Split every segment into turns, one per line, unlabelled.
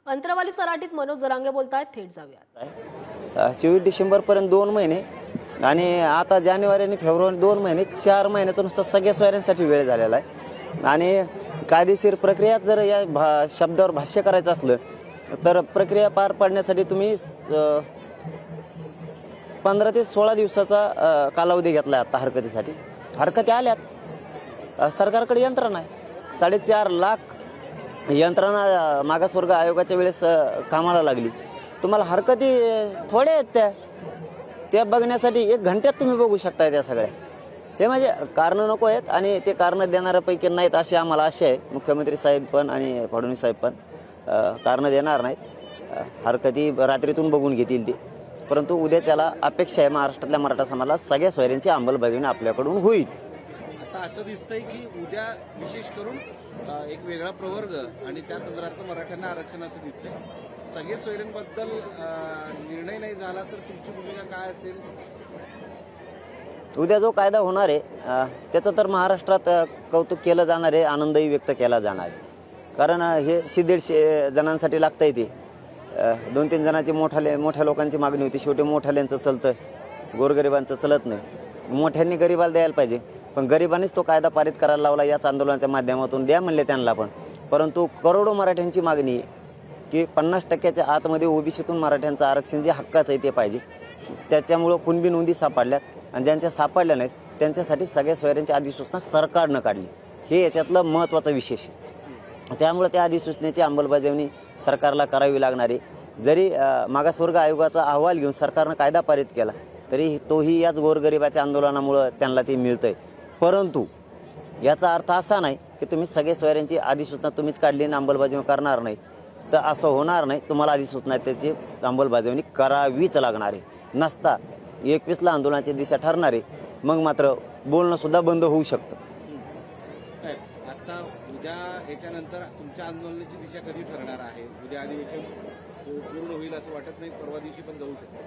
अंतरवाली सराटीत मनोज जरांगे बोलतायत, थेट जाऊयात।
24 डिसेंबरपर्यंत 2 महिने आणि आता जानेवारी आणि फेब्रुवारी 2 महिने, 4 महिन्याचा नुसता सगळ्या सोयऱ्यांसाठी वेळ झालेला आहे। आणि कायदेशीर प्रक्रियात जर या शब्दावर भाष्य करायचं असलं तर प्रक्रिया पार पाडण्यासाठी तुम्ही 15 ते 16 दिवसाचा कालावधी घेतला आहे आता हरकतीसाठी। हरकती आल्यात, सरकारकडे यंत्रणा आहे, 4.5 लाख यंत्रणा मागासवर्ग आयोगाच्या वेळेस कामाला लागली। तुम्हाला हरकती थोड्या आहेत त्या बघण्यासाठी 1 घंट्यात तुम्ही बघू शकताय त्या सगळ्या। ते म्हणजे कारणं नको आहेत आणि ते कारणं देणाऱ्यापैकी नाहीत अशी आम्हाला आशा आहे। मुख्यमंत्री साहेब पण आणि फडणवीस साहेब पण कारणं देणार नाहीत, हरकती रात्रीतून बघून घेतील ते। परंतु उद्याच्याला अपेक्षा आहे महाराष्ट्रातल्या मराठा समाजाला सगळ्या सोयऱ्यांची अंमलबजावणी आपल्याकडून होईल।
आता असं दिसतंय की उद्या विशेष करून एक वेगळा प्रवर्ग आणि त्या संदर्भातलं मराठ्यांना आरक्षण असं दिसतंय। सगळे सोयऱ्यांबद्दल निर्णय नाही झाला तर तुमची भूमिका काय असेल?
उद्या जो कायदा होणार आहे त्याचं तर महाराष्ट्रात कौतुक केलं जाणार आहे, आनंदही व्यक्त केला जाणार आहे। कारण हे 150 जणांसाठी लागतंय ते 2-3 जणांची मोठ्या लोकांची मागणी होती, शेवटी मोठ्याल्यांचं चलतं, गोरगरिबांचं चलत नाही। मोठ्यांनी गरिबाला द्यायला पाहिजे, पण गरिबांनीच तो कायदा पारित करायला लावला। याच आंदोलनाच्या माध्यमातून द्या म्हणले त्यांना पण, परंतु करोडो मराठ्यांची मागणी की 50% आतमध्ये ओबीसीतून मराठ्यांचं आरक्षण जे हक्काचं आहे ते पाहिजे। त्याच्यामुळं कुणबी नोंदी सापडल्यात आणि ज्यांच्या सापडल्या नाहीत त्यांच्यासाठी सगळ्या सोयऱ्यांची अधिसूचना सरकारनं काढली, हे याच्यातलं महत्त्वाचं विशेष आहे। त्यामुळे त्या अधिसूचनेची अंमलबजावणी सरकारला करावी लागणार आहे। जरी मागासवर्ग आयोगाचा अहवाल घेऊन सरकारनं कायदा पारित केला तरी तोही याच गोरगरिबाच्या आंदोलनामुळं त्यांना ते मिळतं आहे। परंतु याचा अर्थ असा नाही की तुम्ही सगळे सोयऱ्यांची अधिसूचना तुम्हीच काढली आणि अंमलबजावणी करणार नाही, तर असं होणार नाही। तुम्हाला अधिसूचना त्याची अंमलबजावणी करावीच लागणार आहे। नसता 21ला आंदोलनाची दिशा ठरणार आहे, मग मात्र बोलणं सुद्धा बंद होऊ शकतं।
आता उद्या याच्यानंतर तुमच्या आंदोलनाची दिशा कधी ठरणार आहे? उद्या अधिवेशन पूर्ण होईल असं वाटत नाही, परवा दिवशी पण जाऊ शकतो?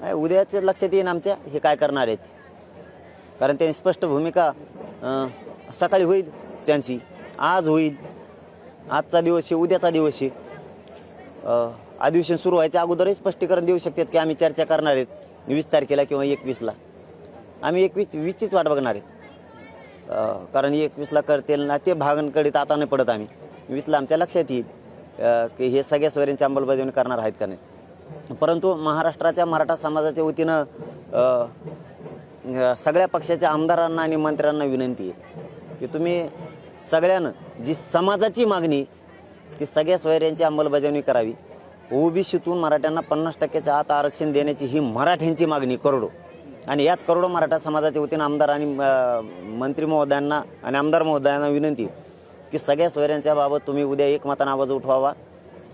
नाही, उद्याचे लक्षात येईन आमच्या हे काय करणार आहेत, कारण त्यांनी स्पष्ट भूमिका सकाळी होईल त्यांची, आज होईल, आजचा दिवस आहे, उद्याचा दिवस आहे। अधिवेशन सुरू व्हायच्या अगोदरही स्पष्टीकरण देऊ शकतात की आम्ही चर्चा करणार आहेत 20 तारखेला किंवा 21ला। आम्ही 21चीच वाट बघणार आहेत, कारण 21ला करतील ना ते भागांकडे आता नाही पडत। आम्ही 20ला आमच्या लक्षात येईल की हे सगळ्या सोयऱ्यांची अंमलबजावणी करणार आहेत का नाही। परंतु महाराष्ट्राच्या मराठा समाजाच्या वतीनं सगळ्या पक्षाच्या आमदारांना आणि मंत्र्यांना विनंती आहे की तुम्ही सगळ्यांना जी समाजाची मागणी की सगळ्या सोयऱ्यांची अंमलबजावणी करावी। ओबीसीतून मराठ्यांना 50%च्या आत आरक्षण देण्याची ही मराठ्यांची मागणी करोडो, आणि याच करोडो मराठा समाजाच्या वतीनं आमदार आणि मंत्री महोदयांना आणि आमदार महोदयांना विनंती की सगळ्या सोयऱ्यांच्या बाबत तुम्ही उद्या एकमतानं आवाज उठवावा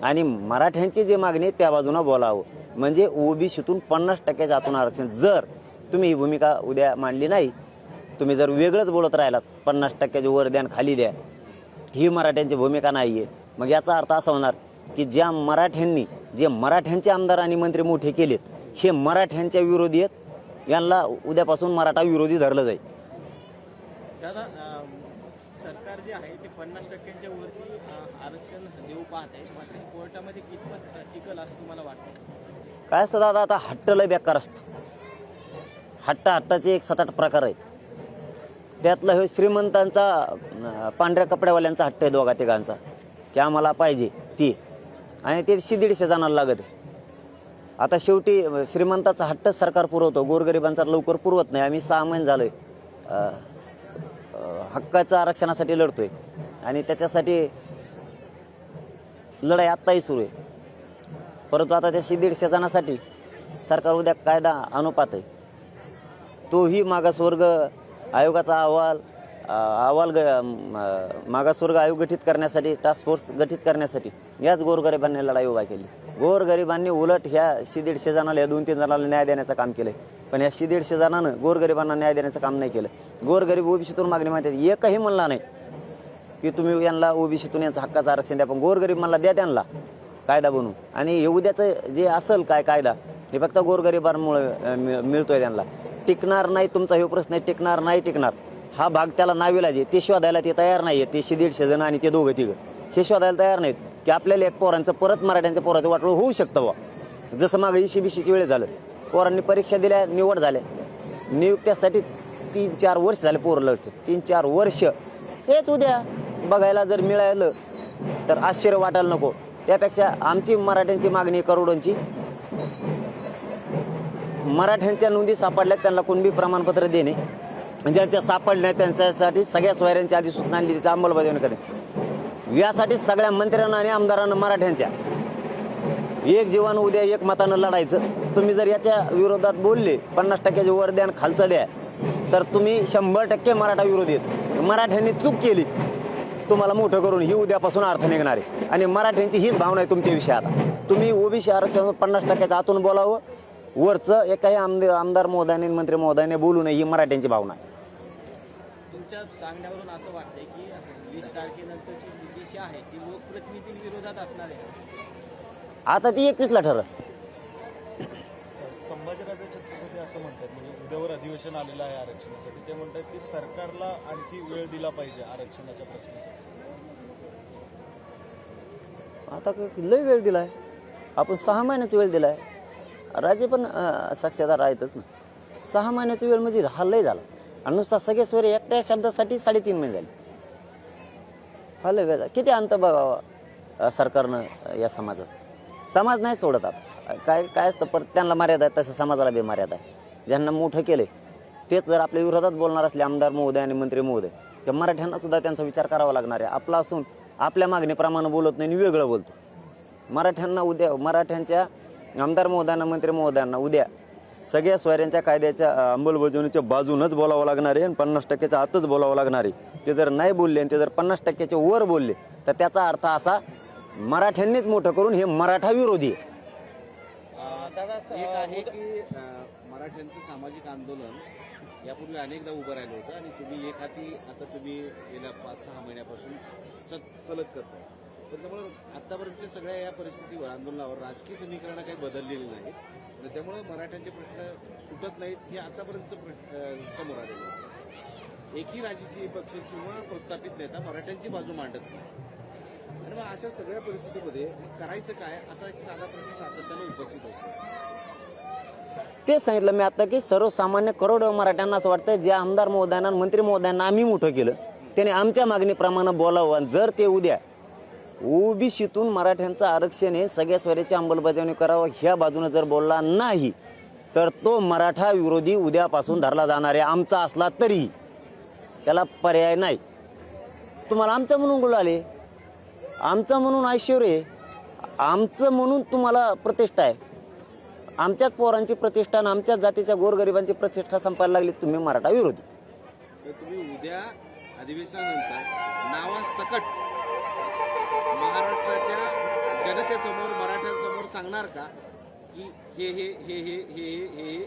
आणि मराठ्यांची जी मागणी आहे त्या बाजूनं बोलावं। म्हणजे ओबीसीतून 50%च्या आतून आरक्षण, जर तुम्ही ही भूमिका उद्या मांडली नाही, तुम्ही जर वेगळंच बोलत राहिलात 50%चे वर द्या खाली द्या, ही मराठ्यांची भूमिका नाही आहे, मग याचा अर्थ असा होणार की ज्या मराठ्यांनी जे मराठ्यांचे आमदार आणि मंत्री मोठे केलेत हे मराठ्यांच्या विरोधी आहेत, यांना उद्यापासून मराठा विरोधी धरलं जाईल।
दादा, सरकार जे आहे ते 50%च्या वरती आरक्षण देऊ पाहत आहे, मात्र कोर्टामध्ये कितपत टिकल असं तुम्हाला वाटतं?
काय असतं दादा, आता हट्ट लय बेकार असतो। हट्टाचे 7-8 प्रकार आहेत, त्यातला हे श्रीमंतांचा पांढऱ्या कपड्यावाल्यांचा हट्ट आहे, 2-3 की आम्हाला पाहिजे ती, आणि ते 150 जणांना लागत आहे। आता शेवटी श्रीमंताचा हट्ट सरकार पुरवतो, गोरगरिबांचा लवकर पुरवत नाही। आम्ही 6 महिने झालोय हक्काचं आरक्षणासाठी लढतोय आणि त्याच्यासाठी लढाई आत्ताही सुरू आहे। परंतु आता त्या 150 जणांसाठी सरकार उद्या कायदा अनुपात आहे, तोही मागासवर्ग आयोगाचा अहवाल मागासवर्ग आयोग गठीत करण्यासाठी, टास्क फोर्स गठीत करण्यासाठी याच गोरगरिबांनी लढाई उभा केली। गोरगरिबांनी उलट ह्या 150 जणांना, या 2-3 जणांना न्याय देण्याचं काम केलं, पण या 150 जणांना गोरगरिबांना न्याय देण्याचं काम नाही केलं। गोरगरीब ओबीसीतून मागणी माहिती आहे, एकही म्हणला नाही की तुम्ही यांना ओबीसीतून यांचं हक्काचं आरक्षण द्या, पण गोरगरीब म्हणला द्या त्यांना कायदा बनवून। आणि हे उद्याचं जे असेल काय कायदा हे फक्त गोरगरिबांमुळे मिळतोय, त्यांना टिकणार नाही। तुमचा हे प्रश्न आहे, टिकणार नाही टिकणार, हा भाग त्याला नाविलाज आहे। ते शोधायला ते तयार नाही आहेत, ते 150 जण आणि ते 2-3 हे शोधायला तयार नाहीत की आपल्याला एक पोरांचं परत मराठ्यांच्या पोराचं वाटोळं होऊ शकतं बा. जसं मागं ECBCची वेळ झालं, पोरांनी परीक्षा दिल्या, निवड झाल्या, नियुक्त्यासाठी 3-4 वर्ष झाले पोरं लढते. 3-4 वर्ष हेच उद्या बघायला जर मिळालं तर आश्चर्य वाटायला नको. त्यापेक्षा आमची मराठ्यांची मागणी करोडोंची, मराठ्यांच्या नोंदी सापडल्यात त्यांना कुणबी प्रमाणपत्र देणे, ज्यांच्या सापडल्या त्यांच्यासाठी सगळ्या सोयऱ्यांची अधिसूचना आणली, त्याची अंमलबजावणी करणे. यासाठी सगळ्या मंत्र्यांना आणि आमदारांना मराठ्यांच्या एक जीवन उद्या एक मतानं लढायचं. तुम्ही जर याच्या विरोधात बोलले 50% वर द्या आणि खालचं द्या तर तुम्ही 100% मराठा विरोधी आहेत. मराठ्यांनी चूक केली तुम्हाला मोठं करून ही उद्यापासून अर्थ निघणार आहे. आणि मराठ्यांची हीच भावना आहे तुमच्या आता. तुम्ही OBC आरक्षण 50% आतून बोलावं, वरचं एकाही आमदार महोदयाने मंत्री महोदयाने बोलू नये, ही मराठ्यांची भावना आहे.
तुमच्या सांगण्यावरून असं वाटतंय की 20 तारखेनंतरची जी दिशा आहे ती लोकप्रतिनिधींविरोधात असणार आहे.
आता ती 21ला ठरलं.
संभाजीराजे छत्रपती असं म्हणतात, म्हणजे उद्यावर अधिवेशन आलेलं आहे आरक्षणासाठी, ते म्हणतात की सरकारला आणखी वेळ दिला पाहिजे आरक्षणाच्या प्रश्नासाठी.
आता लय वेळ दिलाय आपण, 6 महिन्याचा वेळ दिलाय. राजे पण साक्षीदार आहेतच ना. 6 महिन्याचा वेळ म्हणजे हा लय झाला. आणि नुसता सगळे स्वर एकट्या शब्दासाठी 3.5 महिने झाले. हा लय वेळ झाला. किती अंत बघावा सरकारनं या समाजाचा. समाज नाही सोडत. आता काय असतं, पर त्यांना मर्यादा आहे तसं समाजाला बेमर्यादा आहे. ज्यांना मोठं केले तेच जर आपल्या विरोधात बोलणार असले आमदार महोदय आणि मंत्री महोदय, तर मराठ्यांना सुद्धा त्यांचा विचार करावा लागणार आहे. आपला असून आपल्या मागणीप्रमाणे बोलत नाही आणि वेगळं बोलतो. मराठ्यांना उद्या, मराठ्यांच्या आमदार महोदयांना मंत्री महोदयांना उद्या सगळ्या सोयऱ्यांच्या कायद्याच्या अंमलबजावणीच्या बाजूनच बोलावं लागणार आहे आणि 50%च्या आतच बोलावं लागणार आहे. ते जर नाही बोलले आणि ते जर 50%च्या वर बोलले तर त्याचा अर्थ असा, मराठ्यांनीच मोठं करून हे मराठा विरोधी आहे.
एक आहे की मराठ्यांचं सामाजिक आंदोलन यापूर्वी अनेकदा उभं राहिलं होतं आणि तुम्ही एक हाती आता तुम्ही गेल्या 5-6 महिन्यापासून सलग करताय. तर त्यामुळे आतापर्यंतच्या सगळ्या या परिस्थितीवर, आंदोलनावर राजकीय समीकरणं काही बदललेली नाहीत आणि त्यामुळे मराठ्यांचे प्रश्न सुटत नाहीत हे आतापर्यंतचं समोर आलेलं होतं. एकही राजकीय पक्ष किंवा प्रस्थापित नेता मराठ्यांची बाजू मांडत नाही. आणि मग अशा सगळ्या परिस्थितीमध्ये करायचं काय असा एक साधा प्रश्न सातत्याने उपस्थित होतो.
तेच सांगितलं मी आता की सर्वसामान्य करोडो मराठ्यांना असं वाटतं, जे आमदार महोदयांना मंत्री महोदयांना आम्ही मोठं केलं त्याने आमच्या मागणीप्रमाणे बोलावं. आणि जर ते उद्या OBCतून मराठ्यांचं आरक्षण हे सगळ्या स्वराची अंमलबजावणी करावं ह्या बाजूने जर बोलला नाही तर तो मराठा विरोधी उद्यापासून धरला जाणार आहे. आमचा असला तरीही त्याला पर्याय नाही. तुम्हाला आमचं म्हणून बोलाले, आमचं म्हणून ऐश्वर्य, आमचं म्हणून तुम्हाला प्रतिष्ठा आहे. आमच्याच पोरांची प्रतिष्ठा आणि आमच्याच जातीच्या गोरगरिबांची प्रतिष्ठा संपायला लागली, तुम्ही मराठा विरोधी.
तर तुम्ही उद्या अधिवेशनानंतर नावासकट महाराष्ट्राच्या जनतेसमोर, मराठ्यांसमोर सांगणार का की हे हे हे हे हे हे हे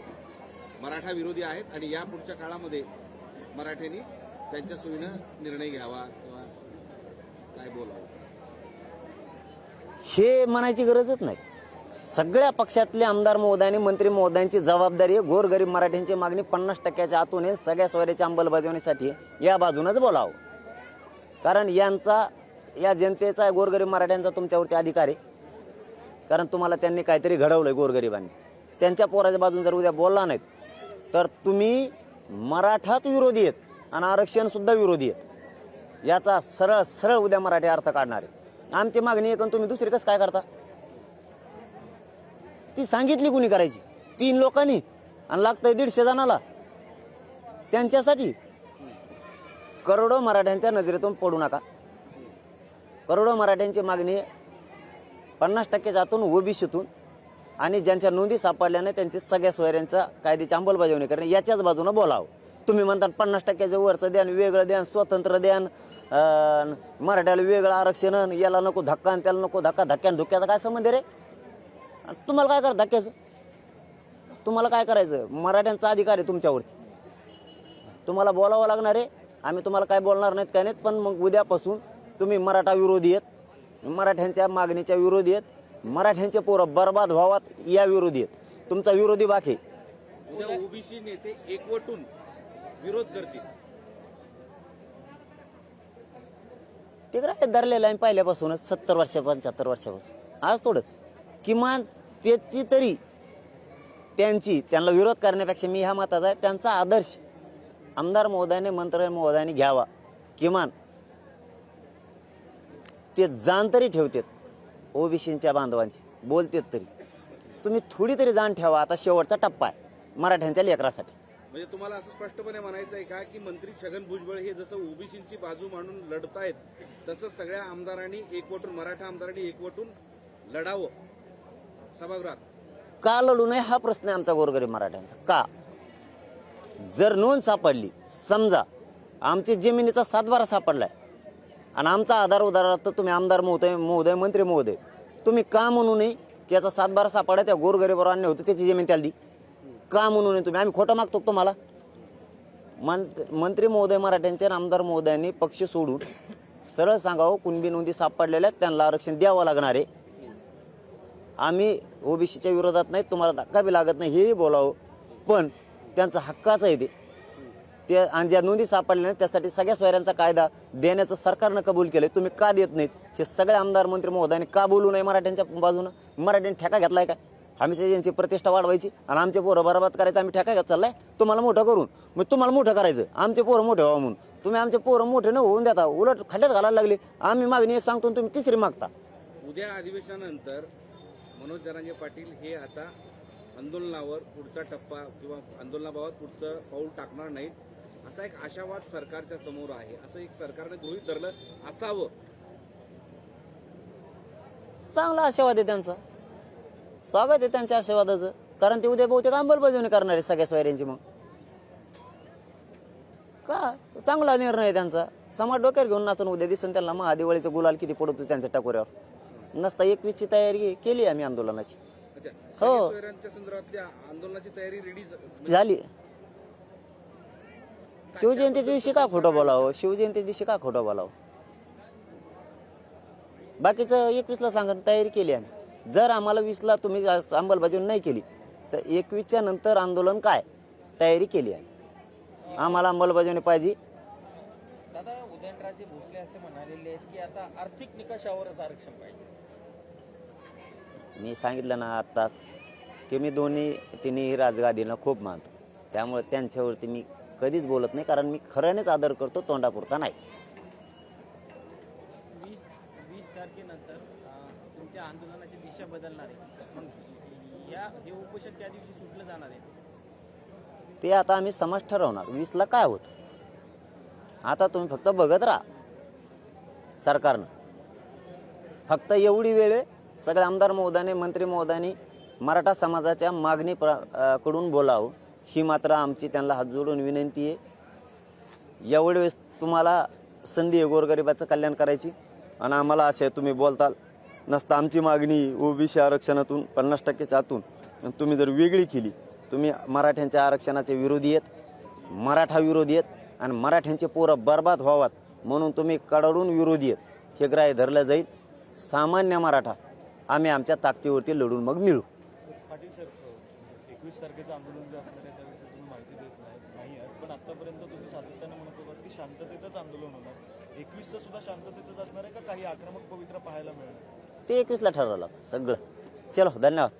मराठा विरोधी आहेत आणि या पुढच्या काळामध्ये मराठ्यांनी त्यांच्या सोयीनं निर्णय घ्यावा किंवा काय बोलावं?
हे म्हणायची गरजच नाही. सगळ्या पक्षातले आमदार महोदयांनी मंत्री महोदयांची जबाबदारी आहे गोरगरीब मराठ्यांची मागणी 50%च्या आतून आहे, सगळ्या सोयऱ्याच्या अंमलबजावणीसाठी या बाजूनच बोलावं. कारण यांचा, या जनतेचा, गोरगरीब मराठ्यांचा तुमच्यावरती अधिकार आहे. कारण तुम्हाला त्यांनी काहीतरी घडवलंय गोरगरिबांनी. त्यांच्या पोराच्या बाजून जर उद्या बोलला नाहीत तर तुम्ही मराठाच विरोधी आहेत आणि आरक्षणसुद्धा विरोधी आहेत. याचा सरळ सरळ उद्या मराठी अर्थ काढणार आहे. आमची मागणी आहे, तुम्ही दुसरी कसं काय करता? ती सांगितली कुणी करायची? 3 लोकांनी आणि लागतंय 150 जणाला. त्यांच्यासाठी करोडो मराठ्यांच्या नजरेतून पडू नका. करोडो मराठ्यांची मागणी 50%च्या आतून OBCतून आणि ज्यांच्या नोंदी सापडल्या नाही त्यांची सगळ्या सोयऱ्यांचा कायद्याची अंमलबजावणी करणे याच्याच बाजूनं बोलावं. तुम्ही म्हणता 50%च्या वरचं द्या, वेगळं द्या, स्वतंत्र द्या, मराठ्याला वेगळं आरक्षण, याला नको धक्का आणि त्याला नको धक्का. धक्क्यान धुक्क्याचा काय संबंध रे? तुम्हाला काय करा धक्क्याचं? तुम्हाला काय करायचं? मराठ्यांचा अधिकार आहे तुमच्यावरती. तुम्हाला बोलावं लागणार आहे. आम्ही तुम्हाला काय बोलणार नाहीत काय नाहीत, पण मग उद्यापासून तुम्ही मराठा विरोधी आहेत, मराठ्यांच्या मागणीच्या विरोधी आहेत, मराठ्यांचे पोरं बर्बाद व्हावात या विरोधी आहेत. तुमचा विरोधी बाकी.
उद्या OBC नेते एकवटून विरोध करतील.
ते ग्राह्य धरलेलं आहे पहिल्यापासूनच 70 वर्ष 75 वर्षापासून. आज थोडं किमान त्याची तरी त्यांना विरोध करण्यापेक्षा मी ह्या मताचा आहे, त्यांचा आदर्श आमदार महोदयाने मंत्री महोदयाने घ्यावा. किमान ते जाण तरी ठेवतात ओबीसीच्या बांधवांची, बोलतात तरी. तुम्ही थोडी तरी जाण ठेवा. आता शेवटचा टप्पा आहे मराठ्यांच्या लेकरासाठी.
म्हणजे तुम्हाला असं स्पष्टपणे म्हणायचं आहे का की मंत्री छगन भुजबळ हे जसं ओबीसीची बाजू मांडून लढतायत तसं सगळ्या आमदारांनी एकवटून, मराठा आमदारांनी एकवटून लढावं सभागृहात?
का लढू नये हा प्रश्न आहे आमचा गोरगरीब मराठ्यांचा. का जर नोंद सापडली, समजा आमची जमिनीचा 7/12 सापडलाय आणि आमचा आधार उधारार्थ तुम्ही आमदार महोदय मंत्री महोदय तुम्ही का म्हणू नये की याचा 7/12 सापडला त्या गोरगरीबावर अन्याय होतो त्याची जमीन त्याला दी? का म्हणू नये तुम्ही? आम्ही खोटं मागतो तुम्हाला? मंत्री महोदय मराठ्यांचे आणि आमदार महोदयांनी पक्ष सोडून सरळ सांगावं कुणबी नोंदी सापडलेल्या त्यांना आरक्षण द्यावं लागणार आहे. आम्ही ओबीसीच्या विरोधात नाही, तुम्हाला धक्का बी लागत नाही हेही बोलावं, पण त्यांचा हक्काचं आहे ते आणि ज्या नोंदी सापडल्या नाहीत त्यासाठी सगळ्या सोयऱ्यांचा कायदा देण्याचं सरकारनं कबूल केलंय. तुम्ही का देत नाहीत? हे सगळे आमदार मंत्री महोदयांनी का बोलू नये मराठ्यांच्या बाजूनं? मराठ्यांनी ठेका घेतलाय काय? आम्ही त्यांची प्रतिष्ठा वाढवायची आणि आमचे पोरं बरबाद करायचं आम्ही ठेका घेत चाललाय तुम्हाला मोठं करून? मग तुम्हाला मोठं करायचं, आमचे पोरं मोठे व्हावं म्हणून. तुम्ही आमचे पोरं मोठे न होऊन देता, उलट खड्ड्यात घालायला लागले. आम्ही मागणी एक सांगतो तुम्ही तिसरी मागता.
उद्या अधिवेशनानंतर मनोज जरांगे पाटील हे आता आंदोलनावर पुढचा टप्पा किंवा आंदोलनाबाबत पुढचं पाऊल टाकणार नाहीत असा एक आशावाद सरकारच्या समोर आहे, असं एक सरकारने गृहीत धरलं असावं.
चांगला आशीर्वाद आहे त्यांचा, स्वागत आहे त्यांच्या आशीर्वादाचं. कारण ते उद्या बहुतेक अंमलबजावणी करणार आहे सगळ्या सोयऱ्यांची. मग का चांगला निर्णय आहे त्यांचा. समाज डोक्यावर घेऊन नाचून उद्या दिसून त्यांना महादिवाळीचं गुलाल किती पडतो त्यांच्या टाकोऱ्यावर. नसता 21ची तयारी केली आम्ही आंदोलनाची.
अच्छा,
हो.
सगळ्या सोयऱ्यांच्या संदर्भातल्या आंदोलनाची तयारी रेडी
झाली. शिवजयंती दिवशी का खोटं बोलावं? शिवजयंती दिवशी का खोटं बोलावं? बाकीचं 21ला सांगा तयारी केली आम्ही. जर आम्हाला 20ला तुम्ही अंमलबजावणी नाही केली तर 21च्या नंतर आंदोलन काय तयारी केली आहे. आम्हाला अंमलबजावणी पाहिजे.
दादा, उदयनराजे भोसले असे म्हणालेले आहेत की आता आर्थिक निकषावरच आरक्षण पाहिजे.
मी सांगितलं ना आत्ताच की मी तिन्ही राजगादींना खूप मानतो. त्यामुळे त्यांच्यावरती मी कधीच बोलत नाही, कारण मी खऱ्यानेच आदर करतो, तोंडापुरता नाही.
20 तारखेनंतर तुमच्या आंदोलनाची दिशा बदलणार आहे. मग हे उपोषण त्या दिवशी सुटलं जाणार आहे.
ते आता आम्ही समाज ठरवणार 20ला काय होतं. आता तुम्ही फक्त बघत राहा. सरकारनं फक्त एवढी वेळ सगळे आमदार महोदयाने मंत्री महोदयांनी मराठा समाजाच्या मागणी कडून बोलावं ही मात्र आमची त्यांना हात जोडून विनंती आहे. एवढे वेळेस तुम्हाला संधी आहे गोरगरिबाचं कल्याण करायची आणि आम्हाला असे तुम्ही बोलताल नसता आमची मागणी ओबीसी आरक्षणातून 50%च्या आतून तुम्ही जर वेगळी केली, तुम्ही मराठ्यांच्या आरक्षणाचे विरोधी आहेत, मराठा विरोधी आहेत आणि मराठ्यांचे पोरं बर्बाद व्हावात म्हणून तुम्ही कडाडून विरोधी आहेत. हे ग्राह्य धरलं जाईल. सामान्य मराठा आम्ही आमच्या ताकदीवरती लढून मग मिळू.
पाटील सर, 21 तारखेचं आंदोलन जे असणार आहे त्याविषयी तुम्ही माहिती देत नाही आहात, पण आतापर्यंत तुम्ही सातत्याने म्हणत होतात की शांततेतच आंदोलन होणार. 21चं सुद्धा शांततेतच असणार आहे का काही आक्रमक पवित्र पाहायला मिळणार?
ते 21ला ठरवलं सगळं. चलो, धन्यवाद.